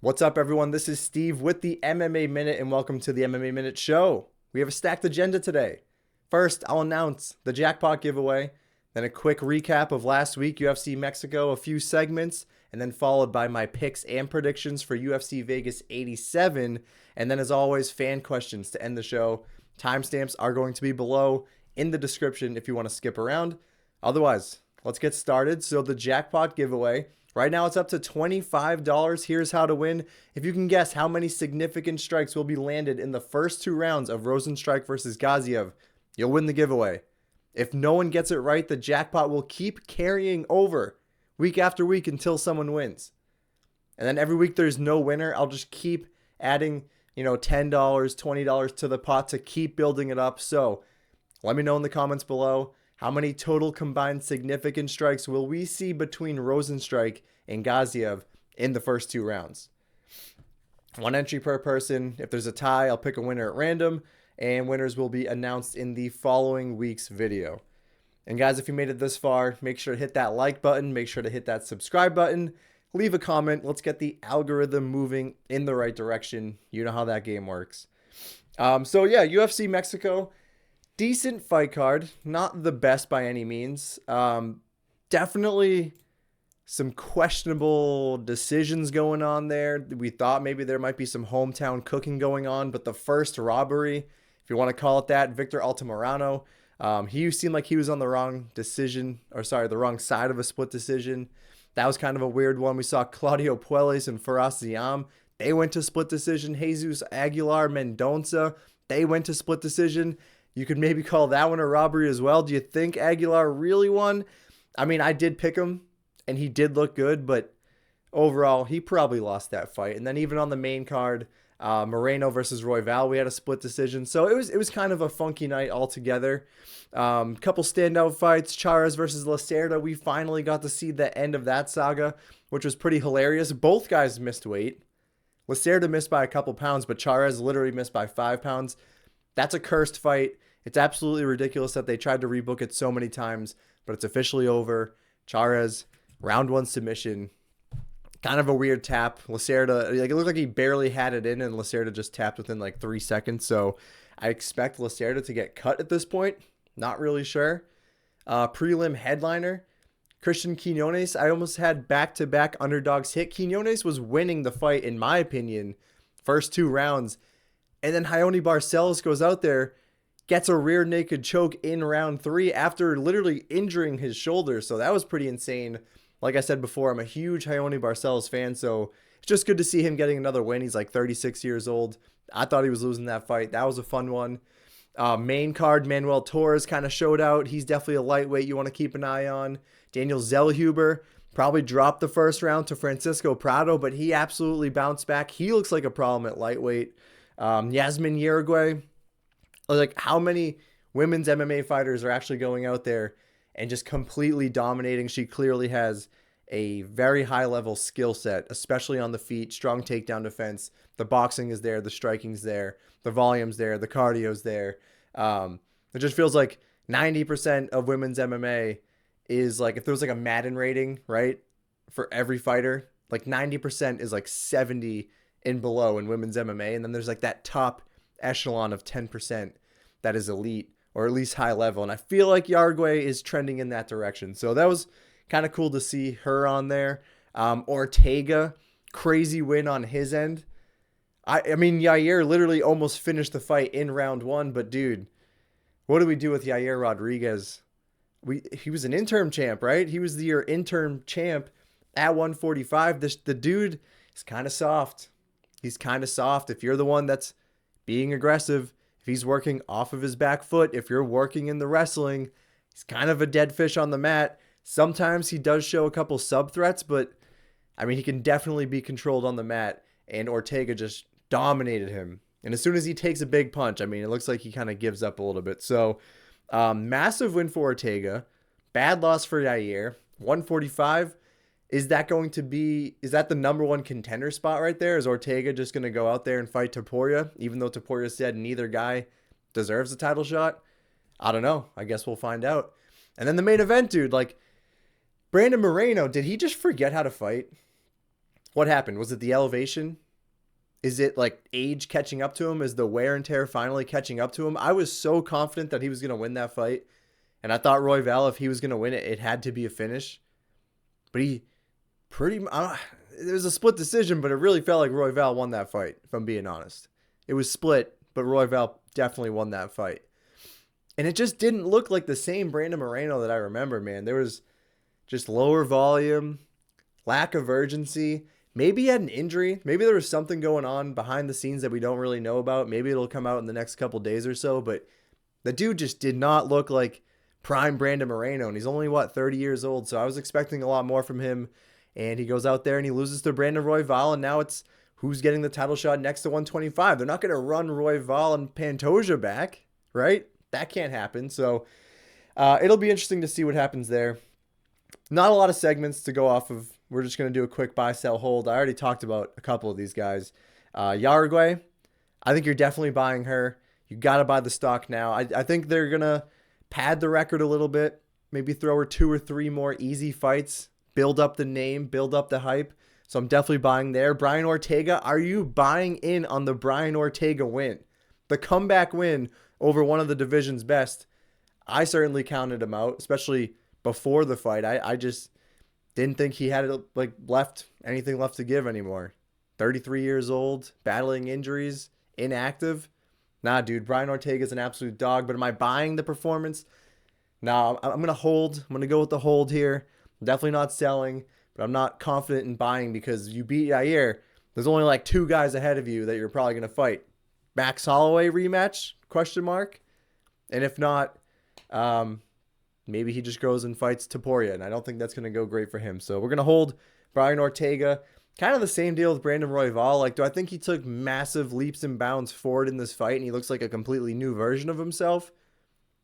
What's up, everyone? This is Steve with the MMA Minute, and welcome to the MMA Minute Show. We have a stacked agenda today. First, I'll announce the Jackpot Giveaway, then a quick recap of last week, UFC Mexico, a few segments, and then followed by my picks and predictions for UFC Vegas 87, and then as always, fan questions to end the show. Timestamps are going to be below in the description if you want to skip around. Otherwise, let's get started. So the Jackpot Giveaway. Right now, it's up to $25. Here's how to win. If you can guess how many significant strikes will be landed in the first two rounds of Rozenstruik versus Gaziev, you'll win the giveaway. If no one gets it right, the jackpot will keep carrying over week after week until someone wins. And then every week there's no winner. I'll just keep adding, $10, $20 to the pot to keep building it up. So let me know in the comments below. How many total combined significant strikes will we see between Rozenstruik and Gaziev in the first two rounds? One entry per person. If there's a tie, I'll pick a winner at random, and winners will be announced in the following week's video. And guys, if you made it this far, make sure to hit that like button, make sure to hit that subscribe button, leave a comment. Let's get the algorithm moving in the right direction. You know how that game works. UFC Mexico. Decent fight card, not the best by any means. Definitely some questionable decisions going on there. We thought maybe there might be some hometown cooking going on, but the first robbery, if you want to call it that, Victor Altamirano, he seemed like he was on the wrong the wrong side of a split decision. That was kind of a weird one. We saw Claudio Puelles and Faraz Ziam. They went to split decision. Jesus Aguilar Mendonça, they went to split decision. You could maybe call that one a robbery as well. Do you think Aguilar really won? I mean, I did pick him, and he did look good, but overall, he probably lost that fight. And then even on the main card, Moreno versus Royval, we had a split decision. So it was kind of a funky night altogether. Couple standout fights, Charas versus Lacerda. We finally got to see the end of that saga, which was pretty hilarious. Both guys missed weight. Lacerda missed by a couple pounds, but Charas literally missed by 5 pounds. That's a cursed fight. It's absolutely ridiculous that they tried to rebook it so many times, but it's officially over. Charas, round 1 submission. Kind of a weird tap. Lacerda, it looked like he barely had it in, and Lacerda just tapped within 3 seconds. So I expect Lacerda to get cut at this point. Not really sure. Prelim headliner, Christian Quinones. I almost had back-to-back underdogs hit. Quinones was winning the fight, in my opinion, first 2 rounds. And then Raoni Barcelos goes out there, gets a rear naked choke in round 3 after literally injuring his shoulder. So that was pretty insane. Like I said before, I'm a huge Raoni Barcelos fan, so it's just good to see him getting another win. He's 36 years old. I thought he was losing that fight. That was a fun one. Main card, Manuel Torres kind of showed out. He's definitely a lightweight you want to keep an eye on. Daniel Zellhuber probably dropped the first round to Francisco Prado, but he absolutely bounced back. He looks like a problem at lightweight. Yasmin Uruguay. How many women's MMA fighters are actually going out there and just completely dominating? She clearly has a very high level skill set, especially on the feet, strong takedown defense. The boxing is there, the striking's there, the volume's there, the cardio's there. It just feels like 90% of women's MMA is if there was a Madden rating, right? For every fighter, 90% is 70 and below in women's MMA. And then there's that top echelon of 10% that is elite or at least high level. And I feel like Uruguay is trending in that direction. So that was kind of cool to see her on there. Ortega, crazy win on his end. I mean, Yair literally almost finished the fight in round 1, but dude, what do we do with Yair Rodriguez? He was an interim champ, right? He was the interim champ at 145. The dude is kind of soft. He's kind of soft. If you're the one that's being aggressive, if he's working off of his back foot, if you're working in the wrestling, he's kind of a dead fish on the mat. Sometimes he does show a couple sub threats, but I mean, he can definitely be controlled on the mat, and Ortega just dominated him. And as soon as he takes a big punch, I mean, it looks like he kind of gives up a little bit. So massive win for Ortega. Bad loss for Yair. 145. Is that the number 1 contender spot right there? Is Ortega just going to go out there and fight Topuria, even though Topuria said neither guy deserves a title shot? I don't know. I guess we'll find out. And then the main event, dude, Brandon Moreno, did he just forget how to fight? What happened? Was it the elevation? Is it like age catching up to him? Is the wear and tear finally catching up to him? I was so confident that he was going to win that fight. And I thought Royval, if he was going to win it, it had to be a finish. But he pretty much, it was a split decision, but it really felt like Royval won that fight, if I'm being honest. It was split, but Royval definitely won that fight. And it just didn't look like the same Brandon Moreno that I remember, man. There was just lower volume, lack of urgency. Maybe he had an injury. Maybe there was something going on behind the scenes that we don't really know about. Maybe it'll come out in the next couple days or so. But the dude just did not look like prime Brandon Moreno. And he's only, 30 years old. So I was expecting a lot more from him. And he goes out there and he loses to Brandon Royval. And now it's who's getting the title shot next to 125. They're not going to run Royval and Pantoja back, right? That can't happen. So it'll be interesting to see what happens there. Not a lot of segments to go off of. We're just going to do a quick buy, sell, hold. I already talked about a couple of these guys. Yargway, I think you're definitely buying her. You got to buy the stock now. I think they're going to pad the record a little bit. Maybe throw her 2 or 3 more easy fights. Build up the name. Build up the hype. So I'm definitely buying there. Brian Ortega, are you buying in on the Brian Ortega win? The comeback win over one of the division's best. I certainly counted him out, especially before the fight. I just didn't think he had anything left to give anymore. 33 years old, battling injuries, inactive. Nah, dude, Brian Ortega's an absolute dog. But am I buying the performance? Nah, I'm going to hold. I'm going to go with the hold here. I'm definitely not selling, but I'm not confident in buying because you beat Yair. There's only like 2 guys ahead of you that you're probably going to fight. Max Holloway rematch? ? And if not, maybe he just goes and fights Topuria, and I don't think that's going to go great for him. So we're going to hold Brian Ortega. Kind of the same deal with Brandon Royval. Like, do I think he took massive leaps and bounds forward in this fight and he looks like a completely new version of himself?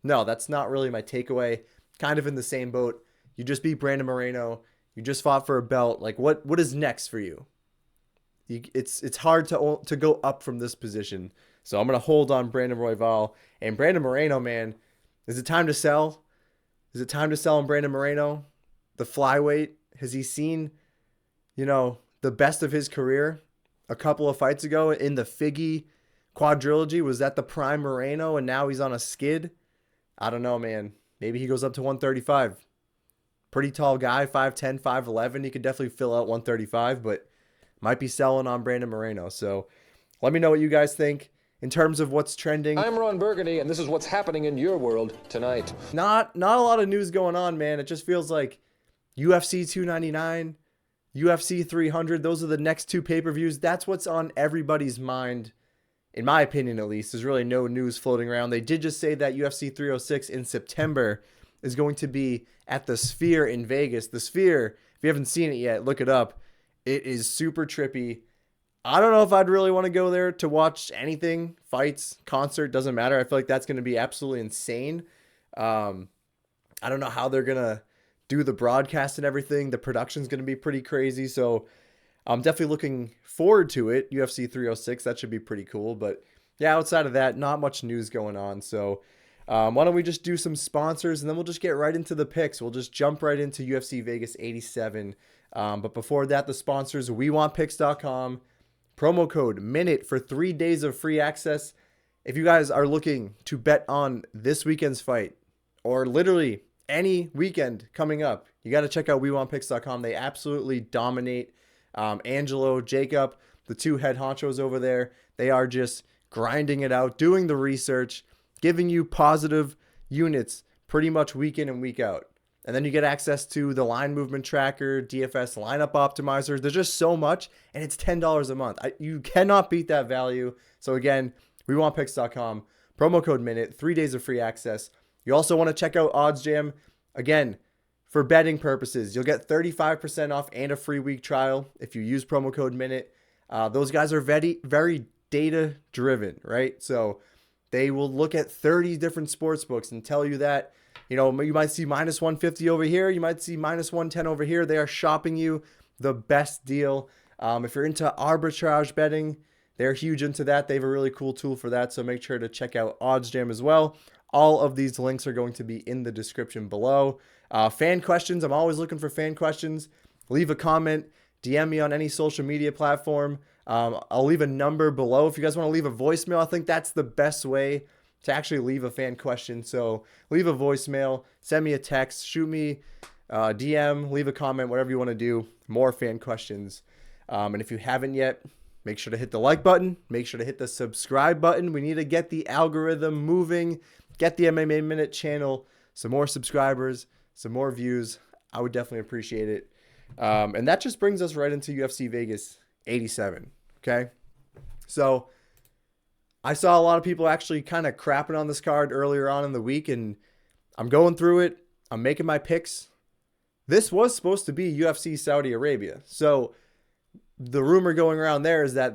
No, that's not really my takeaway. Kind of in the same boat. You just beat Brandon Moreno. You just fought for a belt. Like, what is next for you? It's hard to go up from this position. So I'm going to hold on Brandon Royval. And Brandon Moreno, man, is it time to sell? Is it time to sell on Brandon Moreno? The flyweight? Has he seen, the best of his career a couple of fights ago in the Figgy quadrilogy? Was that the prime Moreno and now he's on a skid? I don't know, man. Maybe he goes up to 135. Pretty tall guy, 5'10", 5'11". He could definitely fill out 135, but might be selling on Brandon Moreno. So let me know what you guys think. In terms of what's trending, I'm Ron Burgundy, and this is what's happening in your world tonight. Not a lot of news going on, man. It just feels like UFC 299, UFC 300. Those are the next 2 pay-per-views. That's what's on everybody's mind, in my opinion at least. There's really no news floating around. They did just say that UFC 306 in September is going to be at the Sphere in Vegas. The Sphere, if you haven't seen it yet, look it up. It is super trippy. I don't know if I'd really want to go there to watch anything, fights, concert, doesn't matter. I feel like that's going to be absolutely insane. I don't know how they're going to do the broadcast and everything. The production's going to be pretty crazy. So I'm definitely looking forward to it. UFC 306, that should be pretty cool. But yeah, outside of that, not much news going on. So why don't we just do some sponsors and then we'll just get right into the picks. We'll just jump right into UFC Vegas 87. But before that, the sponsors, WeWantPicks.com. Promo code MINUTE for 3 days of free access. If you guys are looking to bet on this weekend's fight or literally any weekend coming up, you got to check out WeWantPicks.com. They absolutely dominate. Angelo, Jacob, the 2 head honchos over there, they are just grinding it out, doing the research, giving you positive units pretty much week in and week out. And then you get access to the line movement tracker, DFS lineup optimizer. There's just so much, and it's $10 a month. You cannot beat that value. So again, WeWantPicks.com, promo code MINUTE, 3 days of free access. You also want to check out OddsJam. Again, for betting purposes, you'll get 35% off and a free week trial if you use promo code MINUTE. Those guys are very, very data-driven, right? So they will look at 30 different sports books and tell you that, you might see minus 150 over here. You might see minus 110 over here. They are shopping you the best deal. If you're into arbitrage betting, they're huge into that. They have a really cool tool for that. So make sure to check out OddsJam as well. All of these links are going to be in the description below. Fan questions. I'm always looking for fan questions. Leave a comment DM me on any social media platform. I'll leave a number below if you guys want to leave a voicemail. I think that's the best way to actually leave a fan question. So leave a voicemail, send me a text, shoot me DM, leave a comment, whatever you want to do. More fan questions. And if you haven't yet, make sure to hit the like button. Make sure to hit the subscribe button. We need to get the algorithm moving, get the MMA Minute channel some more subscribers, some more views. I would definitely appreciate it. And that just brings us right into UFC Vegas 87. Okay. So I saw a lot of people actually kind of crapping on this card earlier on in the week, and I'm going through it. I'm making my picks. This was supposed to be UFC Saudi Arabia. So the rumor going around there is that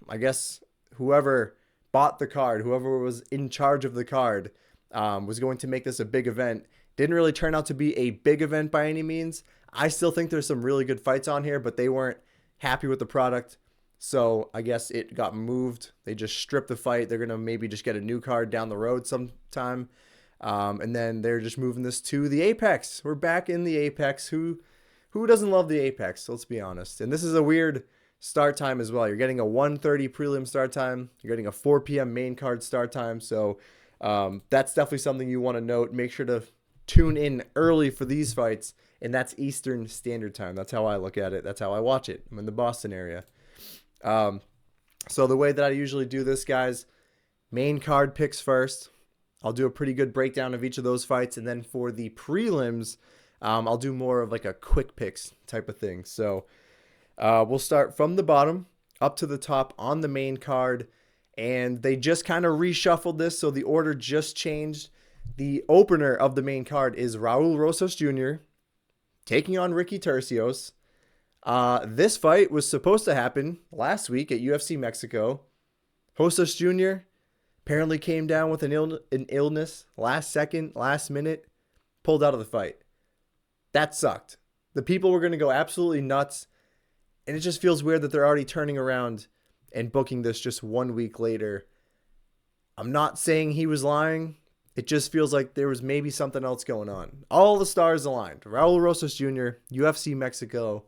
I guess whoever bought the card, whoever was in charge of the card, was going to make this a big event. Didn't really turn out to be a big event by any means. I still think there's some really good fights on here, but they weren't happy with the product. So I guess it got moved. They just stripped the fight. They're going to maybe just get a new card down the road sometime. And then they're just moving this to the Apex. We're back in the Apex. Who doesn't love the Apex? Let's be honest. And this is a weird start time as well. You're getting a 1:30 prelim start time. You're getting a 4 p.m. main card start time. So that's definitely something you want to note. Make sure to tune in early for these fights. And that's Eastern Standard Time. That's how I look at it. That's how I watch it. I'm in the Boston area. So the way that I usually do this, guys, main card picks first. I'll do a pretty good breakdown of each of those fights. And then for the prelims, I'll do more of like a quick picks type of thing. So we'll start from the bottom up to the top on the main card. And they just kind of reshuffled this, so the order just changed. The opener of the main card is Raul Rosas Jr. taking on Ricky Turcios. This fight was supposed to happen last week at UFC Mexico. Rosas Jr. apparently came down with an illness last second, last minute, pulled out of the fight. That sucked. The people were going to go absolutely nuts, and it just feels weird that they're already turning around and booking this just 1 week later. I'm not saying he was lying. It just feels like there was maybe something else going on. All the stars aligned. Raul Rosas Jr., UFC Mexico,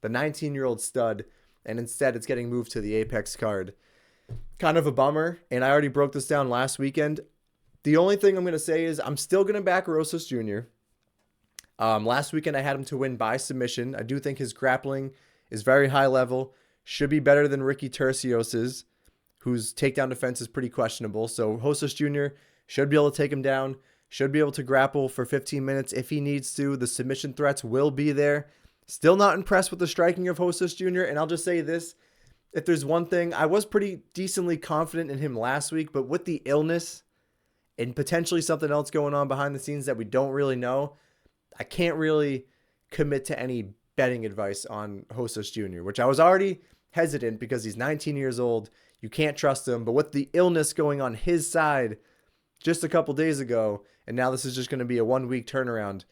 the 19-year-old stud, and instead it's getting moved to the Apex card. Kind of a bummer, and I already broke this down last weekend. The only thing I'm going to say is I'm still going to back Rosas Jr. Last weekend I had him to win by submission. I do think his grappling is very high level. Should be better than Ricky Turcios's, whose takedown defense is pretty questionable. So Rosas Jr. should be able to take him down. Should be able to grapple for 15 minutes if he needs to. The submission threats will be there. Still not impressed with the striking of Rosas Jr. And I'll just say this. If there's one thing, I was pretty decently confident in him last week, but with the illness and potentially something else going on behind the scenes that we don't really know, I can't really commit to any betting advice on Rosas Jr., which I was already hesitant because he's 19 years old. You can't trust him. But with the illness going on his side just a couple days ago, and now this is just going to be a 1 week turnaround,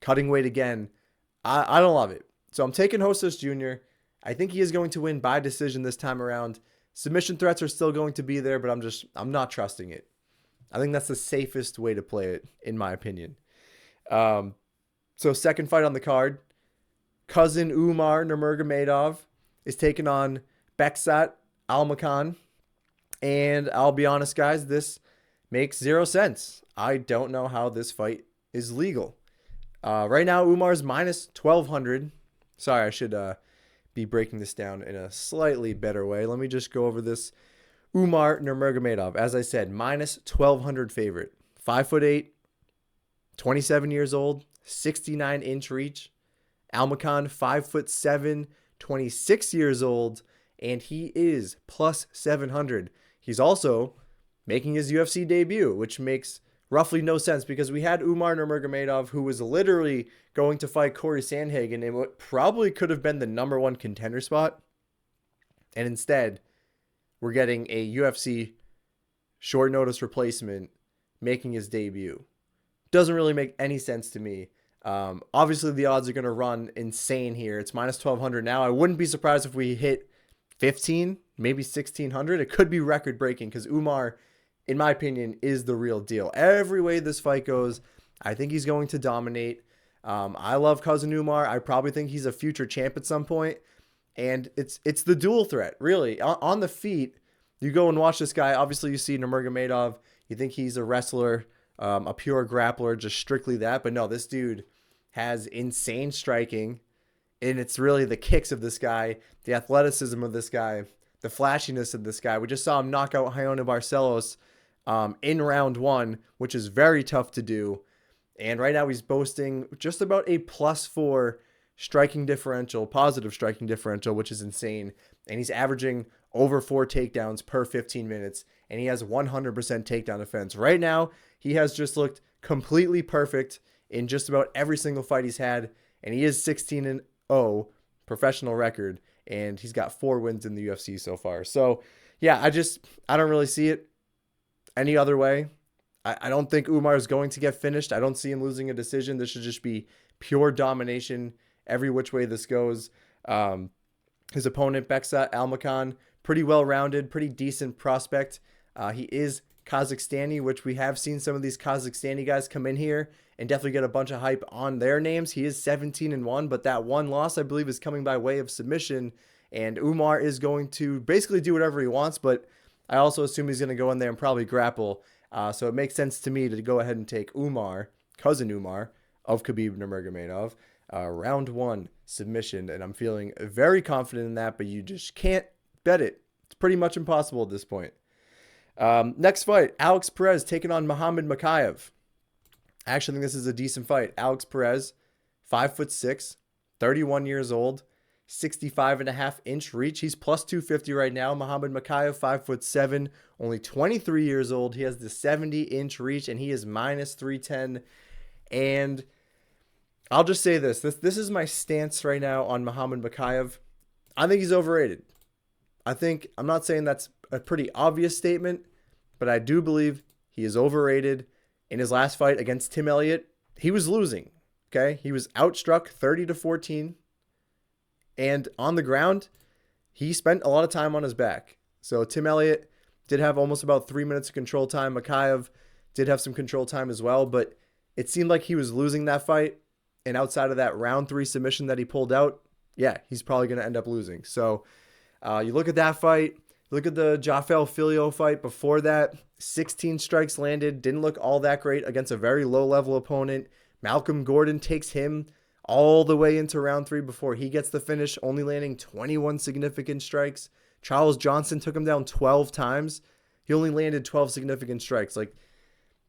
cutting weight again, I don't love it. So I'm taking Rosas Jr. I think he is going to win by decision this time around. Submission threats are still going to be there, but I'm not trusting it. I think that's the safest way to play it, in my opinion. So second fight on the card, cousin Umar Nurmagomedov is taking on Bekzat Almakhan. And I'll be honest, guys, this makes 0 sense. I don't know how this fight is legal. Right now, Umar's minus 1,200. Sorry, I should be breaking this down in a slightly better way. Let me just go over this. Umar Nurmagomedov, as I said, minus 1,200 favorite. 5'8", 27 years old, 69-inch reach. Almakhan, 5'7", 26 years old, and he is plus 700. He's also making his UFC debut, which makes roughly no sense because we had Umar Nurmagomedov, who was literally going to fight Corey Sandhagen in what probably could have been the #1 contender spot. And instead, we're getting a UFC short notice replacement making his debut. Doesn't really make any sense to me. Obviously, the odds are going to run insane here. It's minus 1,200 now. I wouldn't be surprised if we hit 15, maybe 1,600. It could be record breaking because Umar, in my opinion, is the real deal. Every way this fight goes, I think he's going to dominate. I love cousin Umar. I probably think he's a future champ at some point. And it's the dual threat, really. On the feet, you go and watch this guy. Obviously, you see Nurmagomedov. You think he's a wrestler, a pure grappler, just strictly that. But no, this dude has insane striking. And it's really the kicks of this guy, the athleticism of this guy, the flashiness of this guy. We just saw him knock out Raul Barcelos in round 1, which is very tough to do. And right now he's boasting just about a +4 striking differential, positive striking differential, which is insane. And he's averaging over 4 takedowns per 15 minutes. And he has 100% takedown defense. Right now, he has just looked completely perfect in just about every single fight he's had. And he is 16-0 professional record. And he's got 4 wins in the UFC so far. So, yeah, I don't really see it any other way. I don't think Umar is going to get finished. I don't see him losing a decision. This should just be pure domination every which way this goes. His opponent, Bekzat Almakhan, pretty well-rounded, pretty decent prospect. He is Kazakhstani, which we have seen some of these Kazakhstani guys come in here and definitely get a bunch of hype on their names. He is 17-1, but that one loss, I believe, is coming by way of submission. And Umar is going to basically do whatever he wants, but I also assume he's going to go in there and probably grapple. So it makes sense to me to go ahead and take Umar, cousin Umar, of Khabib Nurmagomedov, round 1 submission. And I'm feeling very confident in that, but you just can't bet it. It's pretty much impossible at this point. Next fight, Alex Perez taking on Muhammad Mokaev. I actually think this is a decent fight. Alex Perez, 5'6", 31 years old, 65.5-inch reach. He's plus 250 right now. Muhammad Mokaev, 5'7", only 23 years old. He has the 70-inch reach, and he is minus 310. And I'll just say this. This is my stance right now on Muhammad Mokaev. I think he's overrated. I'm not saying that's a pretty obvious statement, but I do believe he is overrated. In his last fight against Tim Elliott, he was losing. Okay, he was outstruck 30-14. And on the ground, he spent a lot of time on his back. So Tim Elliott did have almost about 3 minutes of control time. Mokaev did have some control time as well, but it seemed like he was losing that fight. And outside of that round 3 submission that he pulled out, yeah, he's probably going to end up losing. So you look at that fight, look at the Jafel Filio fight before that, 16 strikes landed, didn't look all that great against a very low-level opponent. Malcolm Gordon takes him all the way into round 3 before he gets the finish, only landing 21 significant strikes. Charles Johnson took him down 12 times. He only landed 12 significant strikes. Like,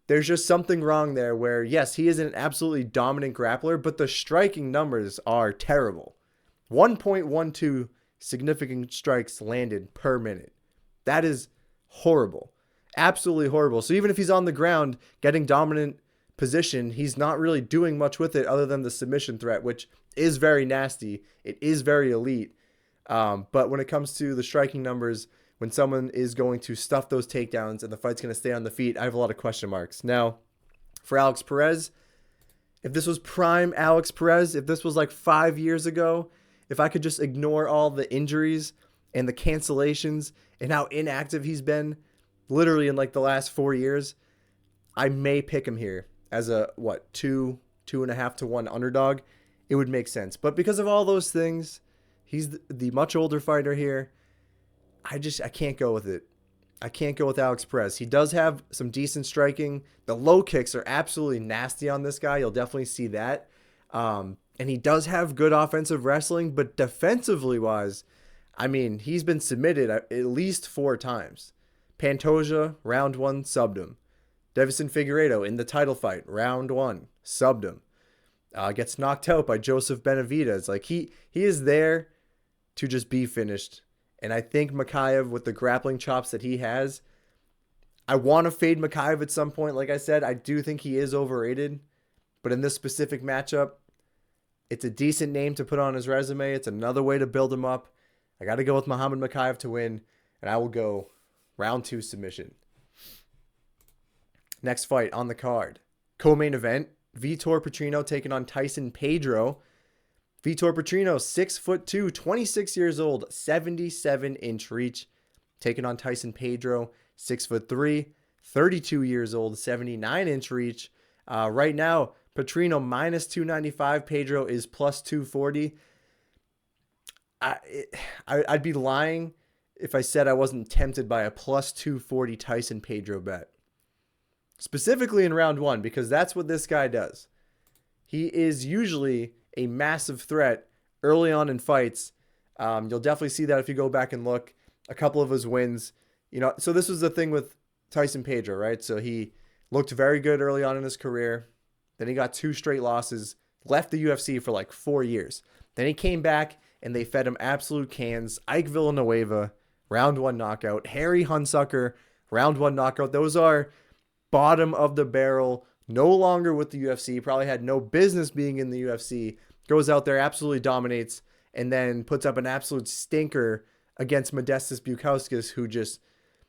there's just something wrong there where, yes, he is an absolutely dominant grappler, but the striking numbers are terrible. 1.12 significant strikes landed per minute. That is horrible. Absolutely horrible. So even if he's on the ground getting dominant position, he's not really doing much with it other than the submission threat, which is very nasty. It is very elite. But when it comes to the striking numbers, when someone is going to stuff those takedowns and the fight's going to stay on the feet, I have a lot of question marks. Now, for Alex Perez, if this was prime Alex Perez, if this was like 5 years ago, if I could just ignore all the injuries and the cancellations and how inactive he's been literally in like the last 4 years, I may pick him here as a, 2.5 to 1 underdog. It would make sense. But because of all those things, he's the much older fighter here. I can't go with it. I can't go with Alex Perez. He does have some decent striking. The low kicks are absolutely nasty on this guy. You'll definitely see that. And he does have good offensive wrestling, but defensively wise, I mean, he's been submitted at least 4 times. Pantoja, round 1, subbed him. Davison Figueiredo in the title fight, round 1, subbed him. Gets knocked out by Joseph Benavidez. Like, he is there to just be finished. And I think Mokaev, with the grappling chops that he has, I want to fade Mokaev at some point. Like I said, I do think he is overrated. But in this specific matchup, it's a decent name to put on his resume. It's another way to build him up. I got to go with Muhammad Mokaev to win. And I will go round 2 submission. Next fight on the card. Co-main event. Vitor Petrino taking on Tyson Pedro. Vitor Petrino, 6'2", 26 years old, 77-inch reach. Taking on Tyson Pedro, 6'3", 32 years old, 79-inch reach. Right now, Petrino minus 295. Pedro is plus 240. I'd be lying if I said I wasn't tempted by a plus 240 Tyson Pedro bet. Specifically in round one, because that's what this guy does. He is usually a massive threat early on in fights. You'll definitely see that if you go back and look. A couple of his wins, so this was the thing with Tyson Pedro, right? So he looked very good early on in his career. Then he got 2 straight losses, left the UFC for like 4 years. Then he came back and they fed him absolute cans. Ike Villanueva, round 1 knockout. Harry Hunsucker, round 1 knockout. Those are bottom of the barrel, no longer with the UFC, probably had no business being in the UFC, goes out there, absolutely dominates, and then puts up an absolute stinker against Modestas Bukauskas, who just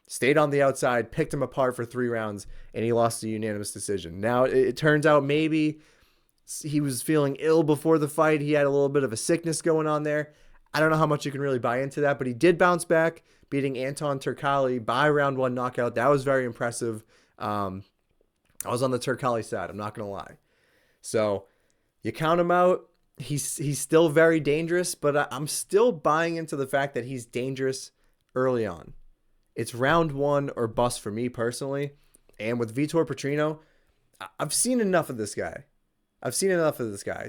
stayed on the outside, picked him apart for 3 rounds, and he lost a unanimous decision. Now, it turns out maybe he was feeling ill before the fight. He had a little bit of a sickness going on there. I don't know how much you can really buy into that, but he did bounce back, beating Anton Turcali by round 1 knockout. That was very impressive. I was on the Turcali side, I'm not going to lie. So you count him out. He's still very dangerous, but I'm still buying into the fact that he's dangerous early on. It's round 1 or bust for me personally. And with Vitor Petrino, I've seen enough of this guy.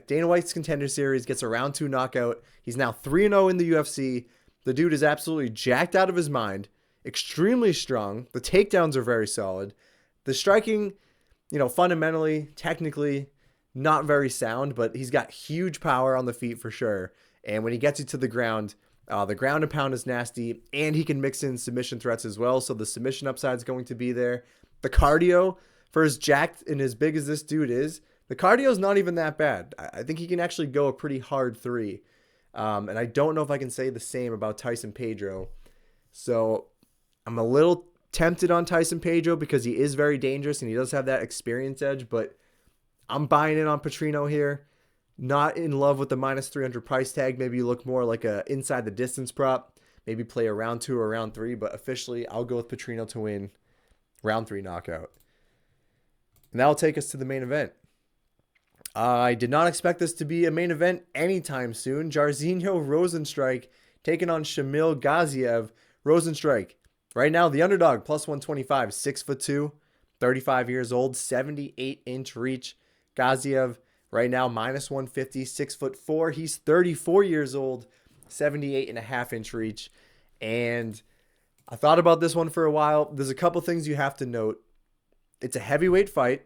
Dana White's Contender Series gets a round 2 knockout. He's now 3-0 in the UFC. The dude is absolutely jacked out of his mind, extremely strong. The takedowns are very solid. The striking, fundamentally, technically, not very sound, but he's got huge power on the feet for sure. And when he gets you to the ground and pound is nasty, and he can mix in submission threats as well. So the submission upside is going to be there. The cardio, for as jacked and as big as this dude is, the cardio is not even that bad. I think he can actually go a pretty hard 3. And I don't know if I can say the same about Tyson Pedro. So I'm a little tempted on Tyson Pedro because he is very dangerous and he does have that experience edge, but I'm buying in on Petrino here. Not in love with the minus 300 price tag. Maybe you look more like a inside the distance prop. Maybe play a round 2 or round 3, but officially I'll go with Petrino to win round 3 knockout. And that'll take us to the main event. I did not expect this to be a main event anytime soon. Jairzinho Rozenstruik taking on Shamil Gaziev. Rozenstruik, right now the underdog, plus 125, 6'2", 35 years old, 78-inch reach. Gaziev, right now, minus 150, 6'4". He's 34 years old, 78.5-inch reach. And I thought about this one for a while. There's a couple things you have to note. It's a heavyweight fight.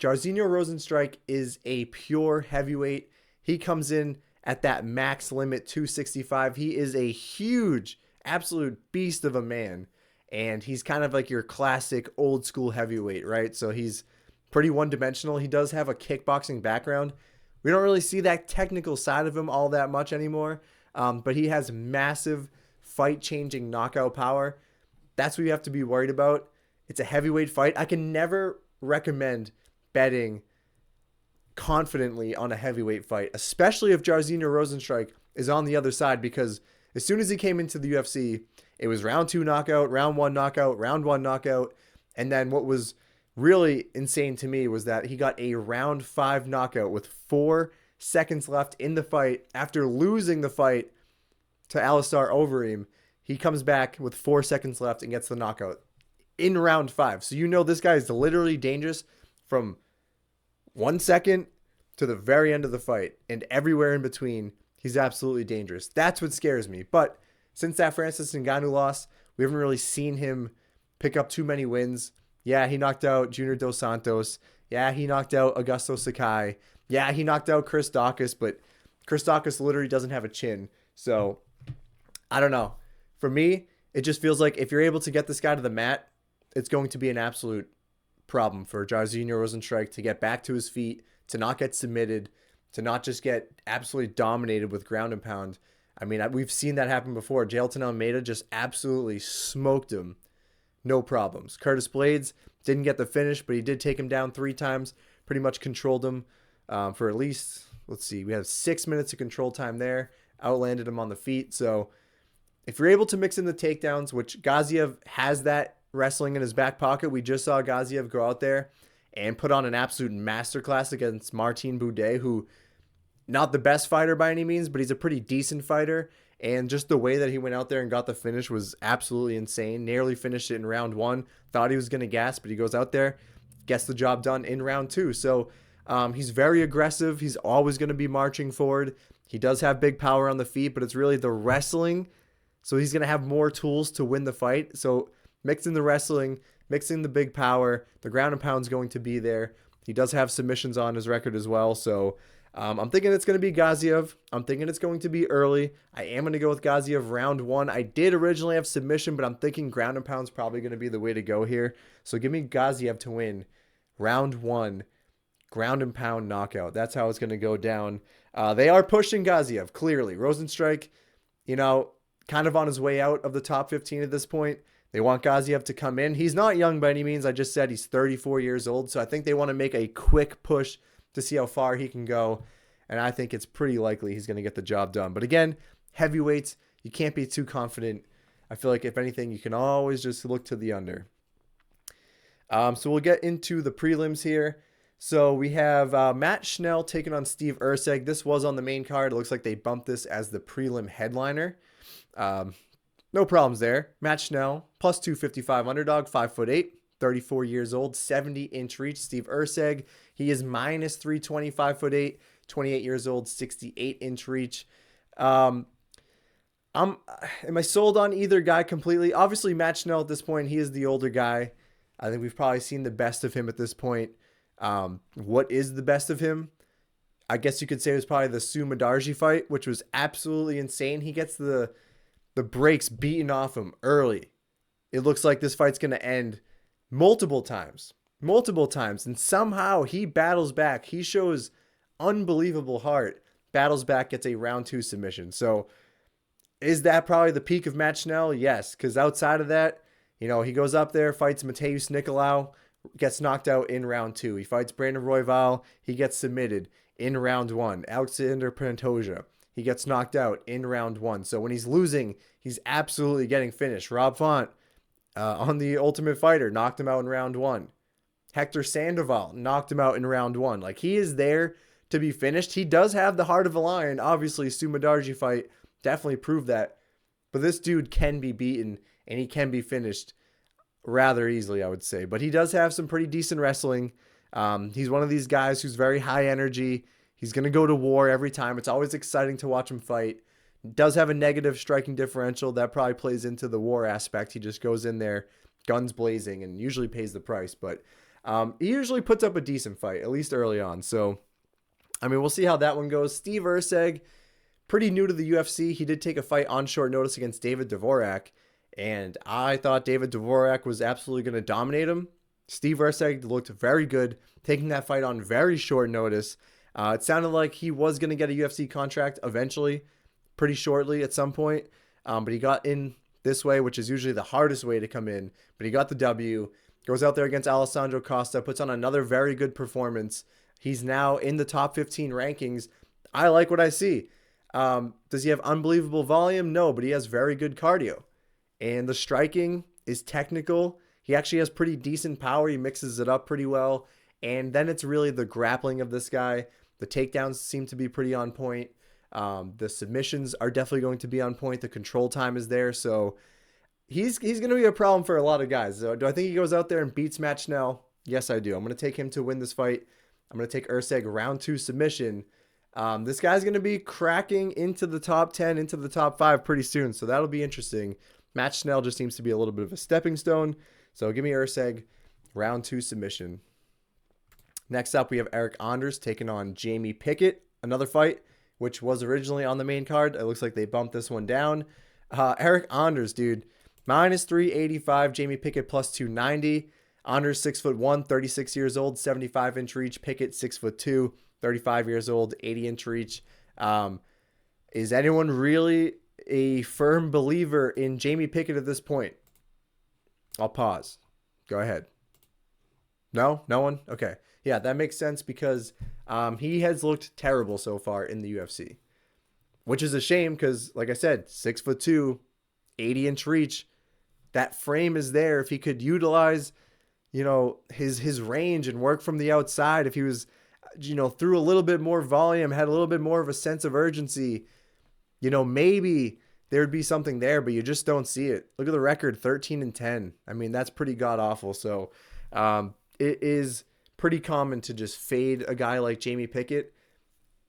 Jairzinho Rozenstruik is a pure heavyweight. He comes in at that max limit, 265. He is a huge, absolute beast of a man. And he's kind of like your classic old school heavyweight, right? So he's pretty one-dimensional. He does have a kickboxing background. We don't really see that technical side of him all that much anymore. But he has massive fight-changing knockout power. That's what you have to be worried about. It's a heavyweight fight. I can never recommend betting confidently on a heavyweight fight, especially if Jairzinho Rozenstruik is on the other side, because as soon as he came into the UFC, it was round 2 knockout, round 1 knockout, round 1 knockout. And then what was really insane to me was that he got a round 5 knockout with 4 seconds left in the fight after losing the fight to Alistair Overeem. He comes back with 4 seconds left and gets the knockout in round 5. So this guy is literally dangerous from 1 second to the very end of the fight, and everywhere in between, he's absolutely dangerous. That's what scares me. But since that Francis Ngannou loss, we haven't really seen him pick up too many wins. Yeah, he knocked out Junior Dos Santos. Yeah, he knocked out Augusto Sakai. Yeah, he knocked out Chris Daukaus, but Chris Daukaus literally doesn't have a chin. So, I don't know. For me, it just feels like if you're able to get this guy to the mat, it's going to be an absolute problem for Jairzinho Rozenstruik to get back to his feet, to not get submitted, to not just get absolutely dominated with ground and pound. I mean, we've seen that happen before. Jailton Almeida just absolutely smoked him. No problems. Curtis Blades didn't get the finish, but he did take him down 3 times. Pretty much controlled him for at least, we have 6 minutes of control time there. Outlanded him on the feet. So if you're able to mix in the takedowns, which Gaziev has that wrestling in his back pocket. We just saw Gaziev go out there and put on an absolute masterclass against Martin Boudet, who not the best fighter by any means, but he's a pretty decent fighter. And just the way that he went out there and got the finish was absolutely insane. Nearly finished it in round 1. Thought he was going to gas, but he goes out there, gets the job done in round 2. So he's very aggressive. He's always going to be marching forward. He does have big power on the feet, but it's really the wrestling. So he's going to have more tools to win the fight. So mixing the wrestling, mixing the big power, the ground and pound's going to be there. He does have submissions on his record as well. So I'm thinking it's going to be Gaziev. I'm thinking it's going to be early. I am going to go with Gaziev round 1. I did originally have submission, but I'm thinking ground and pound's probably going to be the way to go here. So give me Gaziev to win round 1, ground and pound knockout. That's how it's going to go down. They are pushing Gaziev, clearly. Rozenstruik, kind of on his way out of the top 15 at this point. They want Gaziev to come in. He's not young by any means. I just said he's 34 years old. So I think they want to make a quick push to see how far he can go. And I think it's pretty likely he's going to get the job done. But again, heavyweights, you can't be too confident. I feel like if anything, you can always just look to the under. So we'll get into the prelims here. So we have Matt Schnell taking on Steve Erceg. This was on the main card. It looks like they bumped this as the prelim headliner. No problems there. Matt Schnell, plus 255 underdog, 5'8", 34 years old, 70-inch reach. Steve Erceg, he is minus 320, 5'8", 28 years old, 68-inch reach. Am I sold on either guy completely? Obviously, Matt Schnell at this point, he is the older guy. I think we've probably seen the best of him at this point. What is the best of him? I guess you could say it was probably the Sumadarji fight, which was absolutely insane. He gets the brakes beaten off him early. It looks like this fight's going to end multiple times, and somehow he battles back. He shows unbelievable heart, battles back, gets a round 2 submission. So is that probably the peak of Matt Schnell? Yes, because outside of that, he goes up there, fights Mateus Nicolau, gets knocked out in round 2. He fights Brandon Royval, he gets submitted in round 1. Alexander Pantoja, he gets knocked out in round 1. So when he's losing, he's absolutely getting finished. Rob Font, on the Ultimate Fighter, knocked him out in round 1. Hector Sandoval knocked him out in round 1. Like, he is there to be finished. He does have the heart of a lion. Obviously, Sumadarji fight definitely proved that. But this dude can be beaten, and he can be finished rather easily, I would say. But he does have some pretty decent wrestling. He's one of these guys who's very high energy. He's going to go to war every time. It's always exciting to watch him fight. Does have a negative striking differential. That probably plays into the war aspect. He just goes in there, guns blazing, and usually pays the price. But he usually puts up a decent fight, at least early on. So, we'll see how that one goes. Steve Erceg, pretty new to the UFC. He did take a fight on short notice against David Dvorak. And I thought David Dvorak was absolutely going to dominate him. Steve Erceg looked very good, taking that fight on very short notice. It sounded like he was going to get a UFC contract eventually, pretty shortly at some point. But he got in this way, which is usually the hardest way to come in. But he got the W, goes out there against Alessandro Costa, puts on another very good performance. He's now in the top 15 rankings. I like what I see. Does he have unbelievable volume? No, but he has very good cardio. And the striking is technical. He actually has pretty decent power. He mixes it up pretty well. And then it's really the grappling of this guy. The takedowns seem to be pretty on point. The submissions are definitely going to be on point. The control time is there. So he's going to be a problem for a lot of guys. So do I think he goes out there and beats Matt Schnell? Yes, I do. I'm going to take him to win this fight. I'm going to take Erceg round 2 submission. This guy's going to be cracking into the top 10, into the top 5 pretty soon. So that'll be interesting. Matt Schnell just seems to be a little bit of a stepping stone. So give me Erceg, round 2 submission. Next up, we have Eric Anders taking on Jamie Pickett. Another fight, which was originally on the main card. It looks like they bumped this one down. Eric Anders, dude, minus 385. Jamie Pickett plus 290. Anders 6'1", 36 years old, 75-inch reach. Pickett 6'2", 35 years old, 80-inch reach. Is anyone really a firm believer in Jamie Pickett at this point? I'll pause. Go ahead. No? No one? Okay. Yeah, that makes sense because he has looked terrible so far in the UFC, which is a shame because, like I said, 6'2", 80-inch reach. That frame is there. If he could utilize, his range and work from the outside, if he was, threw a little bit more volume, had a little bit more of a sense of urgency, maybe there'd be something there, but you just don't see it. Look at the record, 13-10. I mean, that's pretty god awful. So it is pretty common to just fade a guy like Jamie Pickett.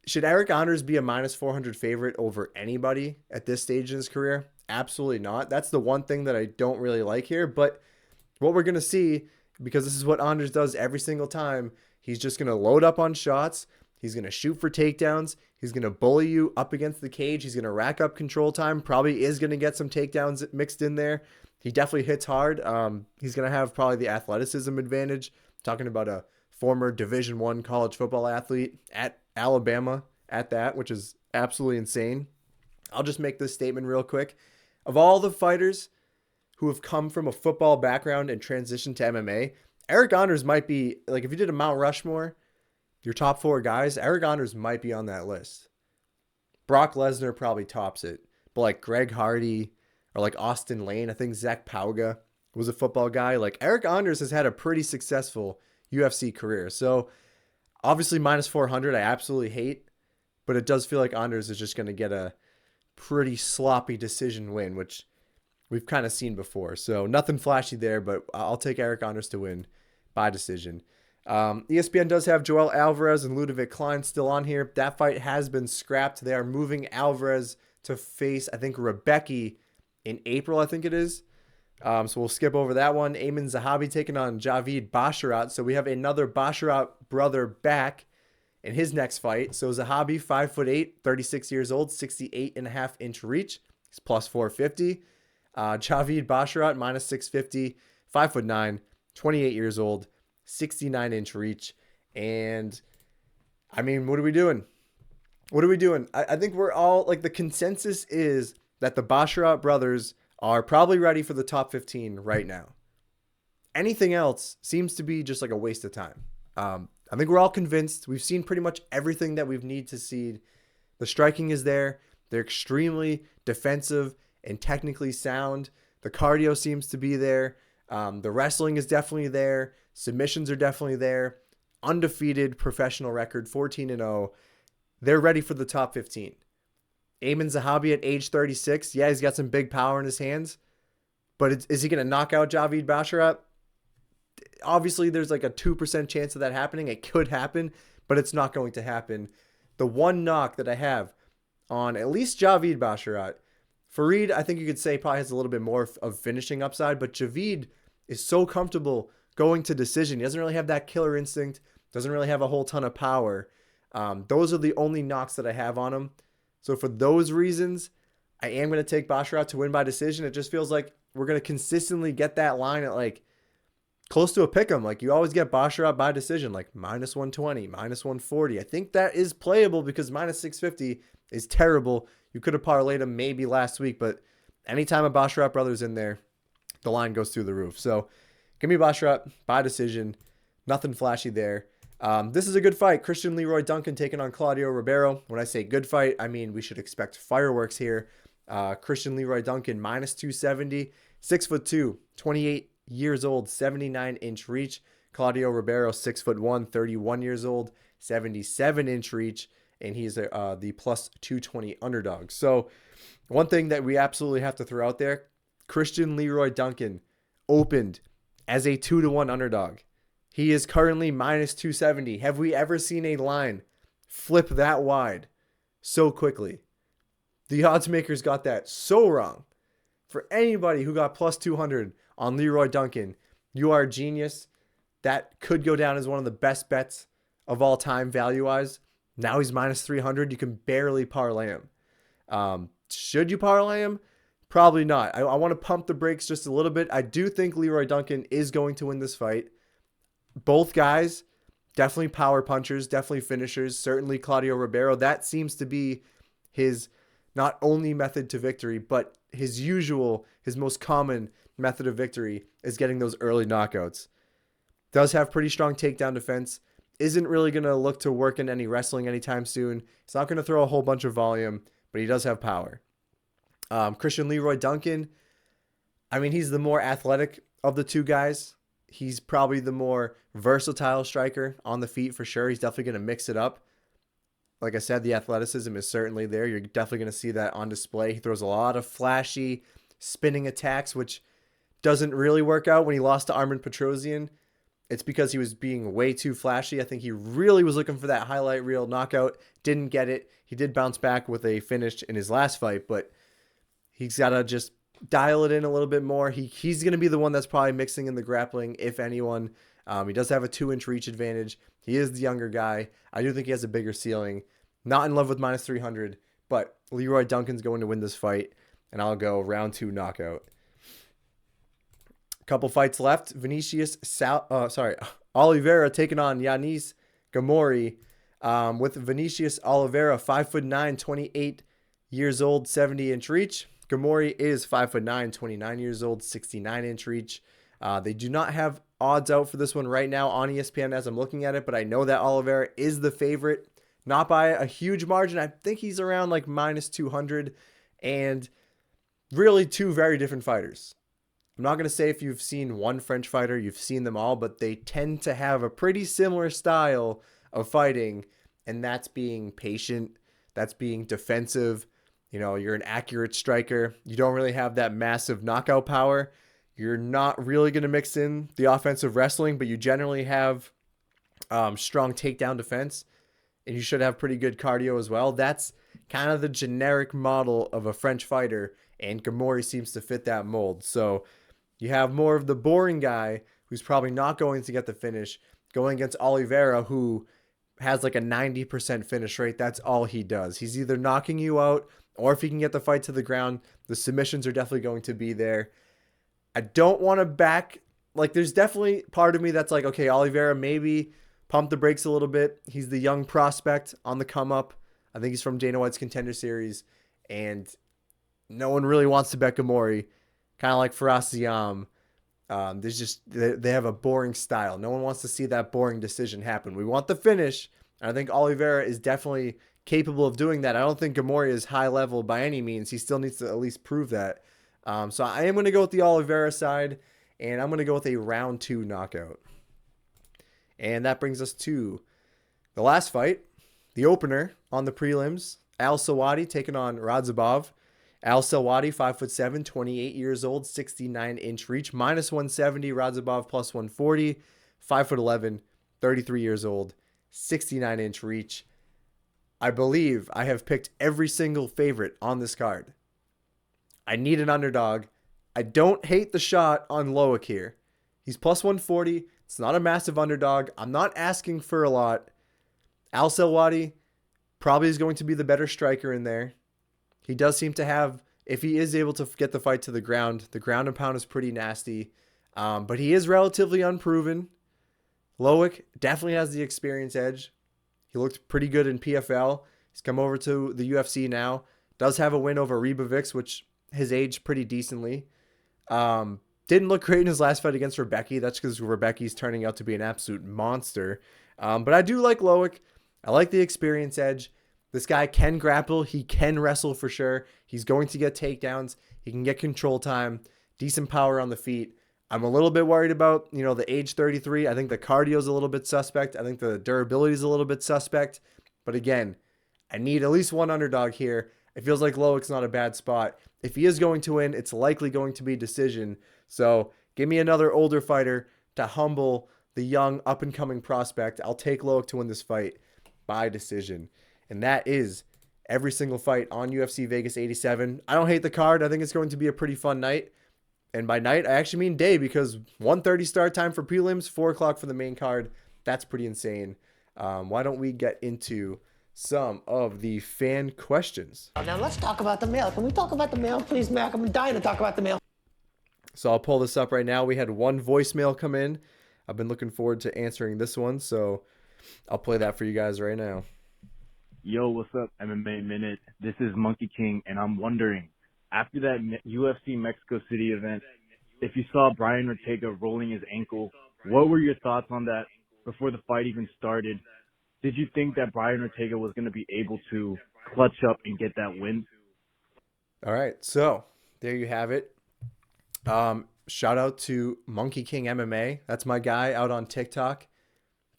Should Eric Anders be a -400 favorite over anybody at this stage in his career? Absolutely not. That's the one thing that I don't really like here. But what we're going to see, because this is what Anders does every single time, he's just going to load up on shots. He's going to shoot for takedowns. He's going to bully you up against the cage. He's going to rack up control time. Probably is going to get some takedowns mixed in there. He definitely hits hard. He's going to have probably the athleticism advantage. Talking about a former Division I college football athlete at Alabama at that, which is absolutely insane. I'll just make this statement real quick. Of all the fighters who have come from a football background and transitioned to MMA, Eric Anders might be, like, if you did a Mount Rushmore, your top 4 guys, Eric Anders might be on that list. Brock Lesnar probably tops it. But like Greg Hardy or like Austin Lane, I think Zach Pauga was a football guy. Like, Eric Anders has had a pretty successful UFC career. So obviously -400, I absolutely hate, but it does feel like Anders is just going to get a pretty sloppy decision win, which we've kind of seen before. So nothing flashy there, but I'll take Eric Anders to win by decision. ESPN does have Joel Alvarez and Ludovic Klein still on here. That fight has been scrapped. They are moving Alvarez to face, I think, Rebecki in April, I think it is. So we'll skip over that one. Ayman Zahabi taking on Javid Basharat. So we have another Basharat brother back in his next fight. So Zahabi, 5'8", 36 years old, 68.5-inch reach. He's +450. Javid Basharat, -650, 5'9", 28 years old, 69-inch reach. And I mean, what are we doing? I think we're all, like, the consensus is that the Basharat brothers are probably ready for the top 15 right now. Anything else seems to be just like a waste of time. I think we're all convinced. We've seen pretty much everything that we need to see. The striking is there. They're extremely defensive and technically sound. The cardio seems to be there. The wrestling is definitely there. Submissions are definitely there. Undefeated professional record, 14-0. They're ready for the top 15. Ayman Zahabi at age 36. Yeah, he's got some big power in his hands. But is he going to knock out Javid Basharat? Obviously, there's like a 2% chance of that happening. It could happen, but it's not going to happen. The one knock that I have on at least Javid Basharat, Fareed, I think you could say probably has a little bit more of finishing upside, but Javid is so comfortable going to decision. He doesn't really have that killer instinct, doesn't really have a whole ton of power. Those are the only knocks that I have on him. So for those reasons, I am going to take Basharat to win by decision. It just feels like we're going to consistently get that line at like close to a pick'em. Like, you always get Basharat by decision, like -120, -140. I think that is playable because -650 is terrible. You could have parlayed him maybe last week, but anytime a Basharat brother's in there, the line goes through the roof. So give me Basharat by decision. Nothing flashy there. This is a good fight. Christian Leroy Duncan taking on Claudio Ribeiro. When I say good fight, I mean we should expect fireworks here. Christian Leroy Duncan, -270, 6'2", 28 years old, 79-inch reach. Claudio Ribeiro, 6'1", 31 years old, 77-inch reach, and he's the +220 underdog. So one thing that we absolutely have to throw out there, Christian Leroy Duncan opened as a 2-1 underdog. He is currently -270. Have we ever seen a line flip that wide so quickly? The odds makers got that so wrong. For anybody who got +200 on Leroy Duncan, you are a genius. That could go down as one of the best bets of all time value-wise. Now he's -300. You can barely parlay him. Should you parlay him? Probably not. I want to pump the brakes just a little bit. I do think Leroy Duncan is going to win this fight. Both guys, definitely power punchers, definitely finishers. Certainly Claudio Ribeiro, that seems to be his not only method to victory, but his most common method of victory is getting those early knockouts. Does have pretty strong takedown defense. Isn't really going to look to work in any wrestling anytime soon. He's not going to throw a whole bunch of volume, but he does have power. Christian Leroy Duncan, I mean, he's the more athletic of the two guys. he's probably the more versatile striker on the feet for sure. He's definitely going to mix it up. Like I said, the athleticism is certainly there. You're definitely going to see that on display. He throws a lot of flashy spinning attacks, which doesn't really work out when he lost to Armin Petrosian. It's because he was being way too flashy. I think he really was looking for that highlight reel knockout. Didn't get it. He did bounce back with a finish in his last fight, but he's got to just dial it in a little bit more. He's going to be the one that's probably mixing in the grappling, if anyone. He does have a 2-inch reach advantage. He is the younger guy. I do think he has a bigger ceiling. Not in love with minus 300, but Leroy Duncan's going to win this fight, and I'll go round 2 knockout. Couple fights left. Oliveira taking on Yanis Gamori. With Vinicius Oliveira, 5'9", 28 years old, 70-inch reach. Gamori is 5'9", 29 years old, 69-inch reach. They do not have odds out for this one right now on ESPN as I'm looking at it, but I know that Oliveira is the favorite, not by a huge margin. I think he's around like minus 200, and really two very different fighters. I'm not going to say if you've seen one French fighter, you've seen them all, but they tend to have a pretty similar style of fighting, and that's being patient, that's being defensive. You know, you're an accurate striker. You don't really have that massive knockout power. You're not really going to mix in the offensive wrestling, but you generally have strong takedown defense, and you should have pretty good cardio as well. That's kind of the generic model of a French fighter, and Gamori seems to fit that mold. So you have more of the boring guy who's probably not going to get the finish going against Oliveira, who has like a 90% finish rate. That's all he does. He's either knocking you out, or if he can get the fight to the ground, the submissions are definitely going to be there. I don't want to back, like there's definitely part of me that's like, okay, Oliveira, maybe pump the brakes a little bit. He's the young prospect on the come up. I think he's from Dana White's Contender Series, and no one really wants to bet Gamori. Kind of like Faraz Ziam. They have a boring style. No one wants to see that boring decision happen. We want the finish. And I think Oliveira is definitely capable of doing that. I don't think Gamori is high level by any means. He still needs to at least prove that. So I am going to go with the Oliveira side, and I'm going to go with a round 2 knockout. And that brings us to the last fight, the opener on the prelims. Al Sawadi taking on Radzhabov. Al Sawadi, 5'7", 28 years old, 69-inch reach, minus 170. Radzhabov plus 140, 5'11", 33 years old, 69-inch reach. I believe I have picked every single favorite on this card. I need an underdog. I don't hate the shot on Loic here. He's plus 140. It's not a massive underdog. I'm not asking for a lot. Al Sawadi probably is going to be the better striker in there. He does seem to have, if he is able to get the fight to the ground and pound is pretty nasty. But he is relatively unproven. Loic definitely has the experience edge. He looked pretty good in PFL. He's come over to the UFC now. Does have a win over Ribovics, which has aged pretty decently. Didn't look great in his last fight against Rebecki. That's because Rebecki's turning out to be an absolute monster. But I do like Loic. I like the experience edge. This guy can grapple. He can wrestle for sure. He's going to get takedowns. He can get control time. Decent power on the feet. I'm a little bit worried about, the age 33. I think the cardio is a little bit suspect. I think the durability is a little bit suspect. But again, I need at least one underdog here. It feels like Loic's not a bad spot. If he is going to win, it's likely going to be decision. So give me another older fighter to humble the young up-and-coming prospect. I'll take Loic to win this fight by decision. And that is every single fight on UFC Vegas 87. I don't hate the card. I think it's going to be a pretty fun night. And by night, I actually mean day, because 1:30 start time for prelims, 4 o'clock for the main card. That's pretty insane. Why don't we get into some of the fan questions? Now let's talk about the mail. Can we talk about the mail, please, Mac? I'm dying to talk about the mail. So I'll pull this up right now. We had one voicemail come in. I've been looking forward to answering this one, so I'll play that for you guys right now. Yo, what's up, MMA Minute? This is Monkey King, and I'm wondering, after that UFC Mexico City event, if you saw Brian Ortega rolling his ankle, what were your thoughts on that before the fight even started? Did you think that Brian Ortega was going to be able to clutch up and get that win? All right, so there you have it. shout out to Monkey King MMA. That's my guy out on TikTok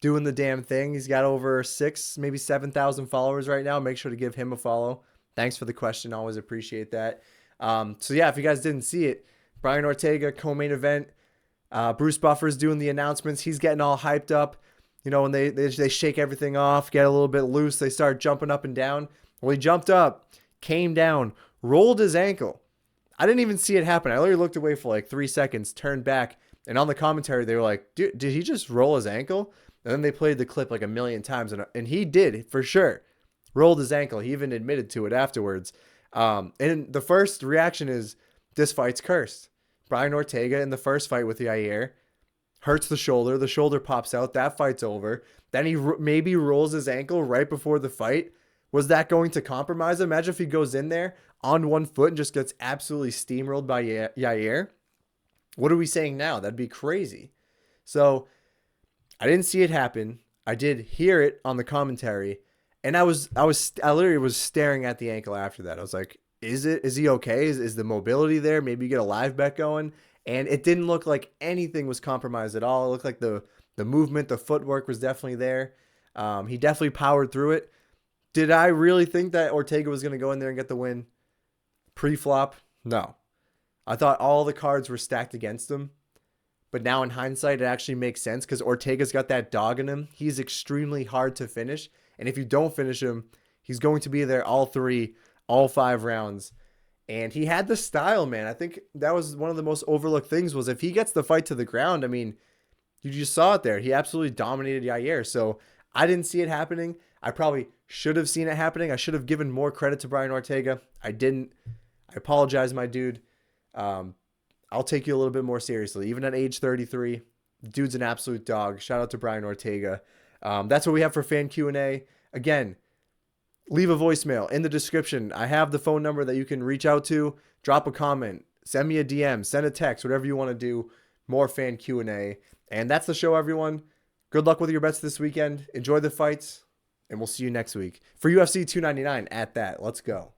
doing the damn thing. He's got over 6, maybe 7,000 followers right now. Make sure to give him a follow. Thanks for the question. Always appreciate that. So yeah, if you guys didn't see it, Brian Ortega, co-main event. Bruce Buffer's doing the announcements. He's getting all hyped up. You know, when they shake everything off, get a little bit loose, they start jumping up and down. Well, he jumped up, came down, rolled his ankle. I didn't even see it happen. I literally looked away for like 3 seconds, turned back, and on the commentary, they were like, dude, did he just roll his ankle? And then they played the clip like a million times, and he did, for sure. Rolled his ankle. He even admitted to it afterwards. And the first reaction is, this fight's cursed. Brian Ortega in the first fight with Yair hurts the shoulder pops out, that fight's over. Then he maybe rolls his ankle right before the fight. Was that going to compromise him? Imagine if he goes in there on one foot and just gets absolutely steamrolled by Yair. What are we saying now? That'd be crazy. So I didn't see it happen. I did hear it on the commentary, and I literally was staring at the ankle after that. I was like, is he okay? Is the mobility there? Maybe you get a live bet going. And it didn't look like anything was compromised at all. It looked like the movement, the footwork was definitely there. He definitely powered through it. Did I really think that Ortega was going to go in there and get the win? Pre-flop? No. I thought all the cards were stacked against him. But now in hindsight, it actually makes sense because Ortega's got that dog in him. He's extremely hard to finish. And if you don't finish him, he's going to be there all 5 rounds. And he had the style, man. I think that was one of the most overlooked things was if he gets the fight to the ground, I mean, you just saw it there. He absolutely dominated Yair. So I didn't see it happening. I probably should have seen it happening. I should have given more credit to Brian Ortega. I didn't. I apologize, my dude. I'll take you a little bit more seriously. Even at age 33, the dude's an absolute dog. Shout out to Brian Ortega. That's what we have for fan Q&A. Again, leave a voicemail in the description. I have the phone number that you can reach out to. Drop a comment. Send me a DM. Send a text. Whatever you want to do. More fan Q&A. And that's the show, everyone. Good luck with your bets this weekend. Enjoy the fights. And we'll see you next week for UFC 299 at that. Let's go.